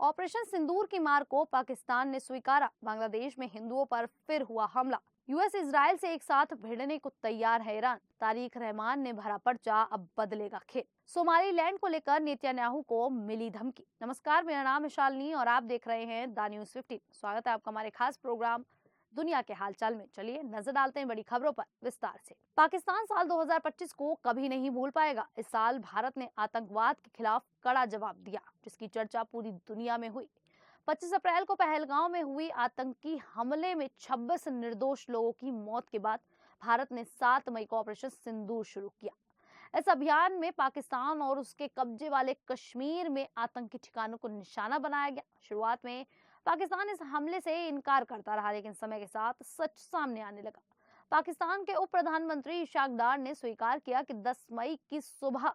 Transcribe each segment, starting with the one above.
Operation सिंदूर की मार को पाकिस्तान ने स्वीकारा। बांग्लादेश में हिंदुओं पर फिर हुआ हमला। यूएस इजराइल से एक साथ भिड़ने को तैयार है ईरान। तारिक रहमान ने भरा पर्चा, अब बदलेगा खेल। सोमालीलैंड को लेकर नेतन्याहू को मिली धमकी। नमस्कार, मेरा नाम है शालिनी और आप देख रहे हैं द न्यूज़ 15। स्वागत है आपका हमारे खास प्रोग्राम दुनिया के हालचाल में। चलिए नजर डालते हैं बड़ी खबरों पर विस्तार से। पाकिस्तान साल 2025 को कभी नहीं भूल पाएगा। इस साल भारत ने आतंकवाद के खिलाफ कड़ा जवाब दिया, जिसकी चर्चा पूरी दुनिया में हुई। 25 अप्रैल को पहलगांव में हुई आतंकी हमले में 26 निर्दोष लोगों की मौत के बाद भारत ने 7 मई को ऑपरेशन सिंदूर शुरू किया। इस अभियान में पाकिस्तान और उसके कब्जे वाले कश्मीर में आतंकी ठिकानों को निशाना बनाया गया। शुरुआत में पाकिस्तान इस हमले से इनकार करता रहा, लेकिन समय के साथ सच सामने आने लगा। पाकिस्तान के उप प्रधानमंत्री इशाक डार ने स्वीकार किया कि 10 मई की सुबह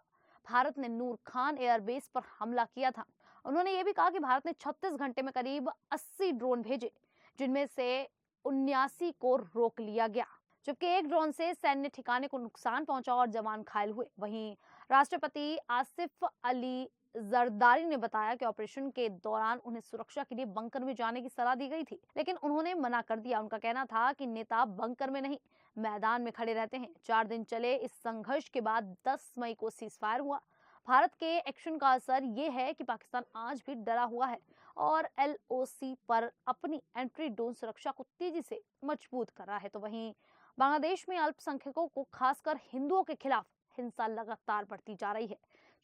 भारत ने नूर खान एयरबेस पर हमला किया था। उन्होंने ये भी कहा कि भारत ने 36 घंटे में करीब 80 ड्रोन भेजे, जिनमें से 79 को रोक लिया गया, जबकि एक ड्रोन से सैन्य ठिकाने को नुकसान पहुंचा और जवान घायल हुए। वहीं राष्ट्रपति आसिफ अली जरदारी ने बताया कि ऑपरेशन के दौरान उन्हें सुरक्षा के लिए बंकर में जाने की सलाह दी गई थी, लेकिन उन्होंने मना कर दिया। उनका कहना था कि नेता बंकर में नहीं, मैदान में खड़े रहते हैं। 4 दिन चले इस संघर्ष के बाद 10 मई को सीजफायर हुआ। भारत के एक्शन का असर ये है कि पाकिस्तान आज भी डरा हुआ है और LOC पर अपनी एंट्री ड्रोन सुरक्षा को तेजी से मजबूत कर रहा है। तो वहीं बांग्लादेश में अल्पसंख्यकों को, खासकर हिंदुओं के खिलाफ हिंसा लगातार बढ़ती जा रही है।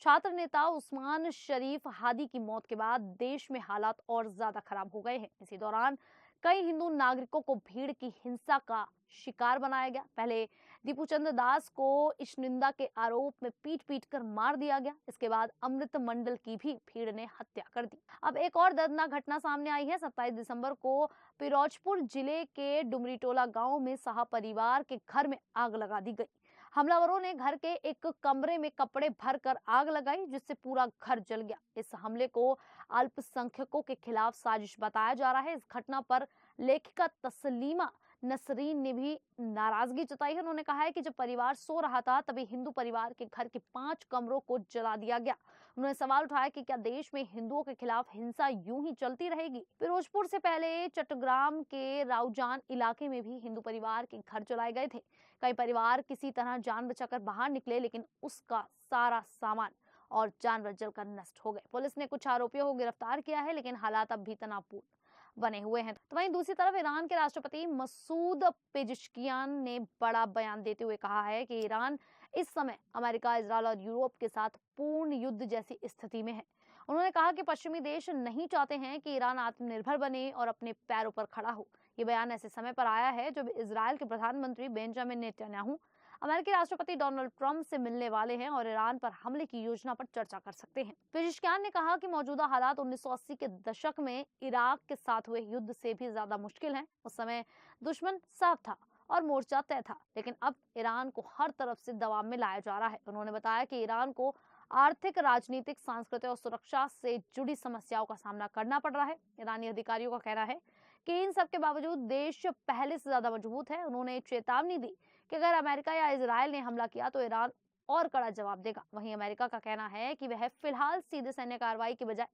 छात्र नेता उस्मान शरीफ हादी की मौत के बाद देश में हालात और ज्यादा खराब हो गए हैं। इसी दौरान कई हिंदू नागरिकों को भीड़ की हिंसा का शिकार बनाया गया। पहले दीपू चंद्र दास को ईशनिंदा के आरोप में पीट पीट कर मार दिया गया। इसके बाद अमृत मंडल की भी भीड़ ने हत्या कर दी। अब एक और दर्दनाक घटना सामने आई है। 27 दिसंबर को पिरोजपुर जिले के डुमरीटोला गांव में साहा परिवार के घर में आग लगा दी गई। हमलावरों ने घर के एक कमरे में कपड़े भरकर आग लगाई, जिससे पूरा घर जल गया। इस हमले को अल्पसंख्यकों के खिलाफ साजिश बताया जा रहा है। इस घटना पर लेखिका तस्लीमा नसरीन ने भी नाराजगी जताई है। उन्होंने कहा है कि जब परिवार सो रहा था तभी हिंदू परिवार के घर के 5 कमरों को जला दिया गया। उन्होंने सवाल उठाया कि क्या देश में हिंदुओं के खिलाफ हिंसा यूं ही चलती रहेगी। फिरोजपुर से पहले चट्टग्राम के राउजान इलाके में भी हिंदू परिवार के घर जलाए गए थे। कई परिवार किसी तरह जान बचाकर बाहर निकले, लेकिन उसका सारा सामान और जानवर जलकर नष्ट हो गए। पुलिस ने कुछ आरोपियों को गिरफ्तार किया है, लेकिन हालात अब भी तनावपूर्ण बने हुए हैं। तो वहीं दूसरी तरफ ईरान के राष्ट्रपति मसूद पेजिशकियान ने बड़ा बयान देते हुए कहा है कि ईरान इस समय अमेरिका, इजरायल और यूरोप के साथ पूर्ण युद्ध जैसी स्थिति में है। उन्होंने कहा कि पश्चिमी देश नहीं चाहते हैं कि ईरान आत्मनिर्भर बने और अपने पैरों पर खड़ा हो। ये बयान ऐसे समय पर आया है जब इजरायल के प्रधानमंत्री बेंजामिन नेतन्याहू अमेरिकी राष्ट्रपति डोनाल्ड ट्रंप से मिलने वाले हैं और ईरान पर हमले की योजना पर चर्चा कर सकते हैं। पेजिशकियान ने कहा कि मौजूदा हालात 1980 के दशक में इराक के साथ हुए युद्ध से भी ज्यादा मुश्किल हैं। उस समय दुश्मन साफ था और मोर्चा तय था, लेकिन अब ईरान को हर तरफ से दबाव में लाया जा रहा है। उन्होंने बताया कि ईरान को आर्थिक, राजनीतिक, सांस्कृतिक और सुरक्षा से जुड़ी समस्याओं का सामना करना पड़ रहा है। ईरानी अधिकारियों का कहना है कि इन सब के बावजूद देश पहले से ज्यादा मजबूत है। उन्होंने चेतावनी दी कि अगर अमेरिका या इजरायल ने हमला किया तो ईरान और कड़ा जवाब देगा। वहीं अमेरिका का कहना है कि वह फिलहाल सीधे सैन्य कार्रवाई के बजाय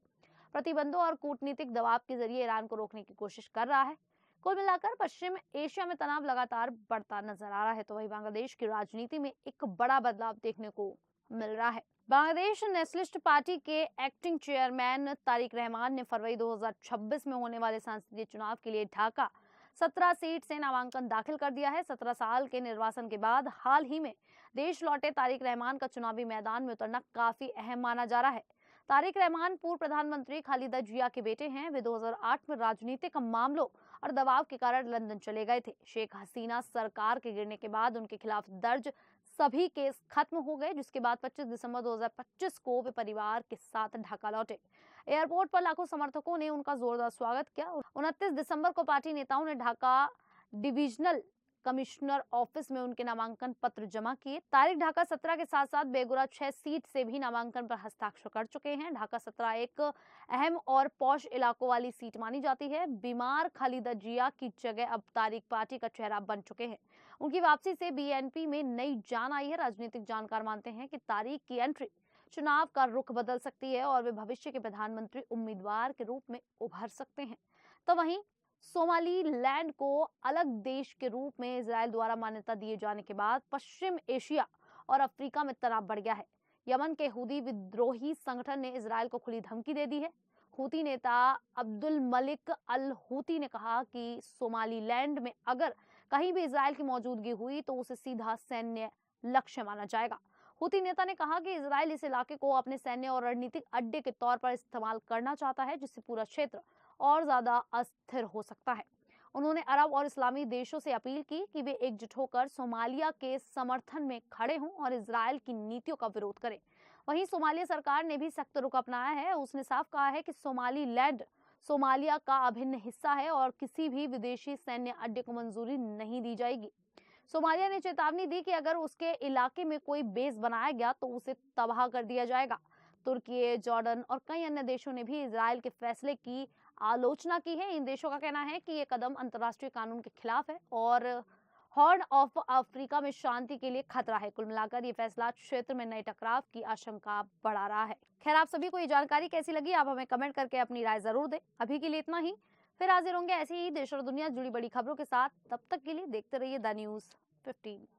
प्रतिबंधों और कूटनीतिक दबाव के जरिए ईरान को रोकने की कोशिश कर रहा है। कुल मिलाकर पश्चिम एशिया में तनाव लगातार बढ़ता नजर आ रहा है। तो वहीं बांग्लादेश की राजनीति में एक बड़ा बदलाव देखने को मिल रहा है। बांग्लादेश नेशनलिस्ट पार्टी के एक्टिंग चेयरमैन तारिक रहमान ने फरवरी 2026 में होने वाले संसदीय चुनाव के लिए ढाका 17 सीट से नामांकन दाखिल कर दिया है। 17 साल के निर्वासन के बाद हाल ही में देश लौटे तारिक रहमान का चुनावी मैदान में उतरना काफी अहम माना जा रहा है। तारिक रहमान पूर्व प्रधानमंत्री खालिदा जिया के बेटे हैं। वे 2008 में राजनीतिक मामलों और दबाव के कारण लंदन चले गए थे। शेख हसीना सरकार के गिरने के बाद उनके खिलाफ दर्ज सभी केस खत्म हो गए, जिसके बाद 25 दिसंबर 2025 को वे परिवार के साथ ढाका लौटे। एयरपोर्ट पर लाखों समर्थकों ने उनका जोरदार स्वागत किया। 29 दिसंबर को पार्टी नेताओं ने ढाका डिविजनल कमिश्नर ऑफिस में उनके नामांकन पत्र जमा किए। तारिक ढाका 17 के साथ साथ बेगुरा 6 सीट से भी नामांकन पर हस्ताक्षर कर चुके हैं। ढाका 17 एक अहम और पॉश इलाकों वाली सीट मानी जाती है। बीमार खालिदा जिया की जगह अब तारिक पार्टी का चेहरा बन चुके हैं। उनकी वापसी से BNP में नई जान आई है। राजनीतिक जानकार मानते हैं कि तारिक की एंट्री चुनाव का रुख बदल सकती है और वे भविष्य के प्रधानमंत्री उम्मीदवार के रूप में उभर सकते हैं। तो वहीं सोमालीलैंड को अलग देश के रूप में इजराइल द्वारा मान्यता दिए जाने के बाद पश्चिम एशिया और अफ्रीका में तनाव बढ़ गया है। यमन के हूती विद्रोही संगठन ने इजराइल को खुली धमकी दे दी है। हूती नेता अब्दुल मलिक अल हूती ने कहा कि सोमालीलैंड में अगर कहीं भी इजराइल की मौजूदगी हुई तो उसे सीधा सैन्य लक्ष्य माना जाएगा। हूती नेता ने कहा कि इजराइल इस इलाके को अपने सैन्य और रणनीतिक अड्डे के तौर पर इस्तेमाल करना चाहता है, जिससे पूरा क्षेत्र और ज्यादा अस्थिर हो सकता है। उन्होंने अरब और इस्लामी देशों से अपील की कि वे एकजुट होकर सोमालिया के समर्थन में खड़े हों और इजराइल की नीतियों का विरोध करें। वहीं सोमालिया सरकार ने भी सख्त रुख अपनाया है। उसने साफ कहा है कि सोमालीलैंड सोमालिया का अभिन्न हिस्सा है और किसी भी विदेशी सैन्य अड्डे को मंजूरी नहीं दी जाएगी। सोमालिया ने चेतावनी दी कि अगर उसके इलाके में कोई बेस बनाया गया तो उसे तबाह कर दिया जाएगा। तुर्की, जॉर्डन और कई अन्य देशों ने भी इजराइल के फैसले की आलोचना की है। इन देशों का कहना है कि ये कदम अंतर्राष्ट्रीय कानून के खिलाफ है और हॉर्न ऑफ अफ्रीका में शांति के लिए खतरा है। कुल मिलाकर ये फैसला क्षेत्र में नए टकराव की आशंका बढ़ा रहा है। खैर, आप सभी को ये जानकारी कैसी लगी, आप हमें कमेंट करके अपनी राय जरूर दें। अभी के लिए इतना ही, फिर हाजिर होंगे ऐसे ही देश और दुनिया जुड़ी बड़ी खबरों के साथ। तब तक के लिए देखते रहिए द न्यूज़ 15।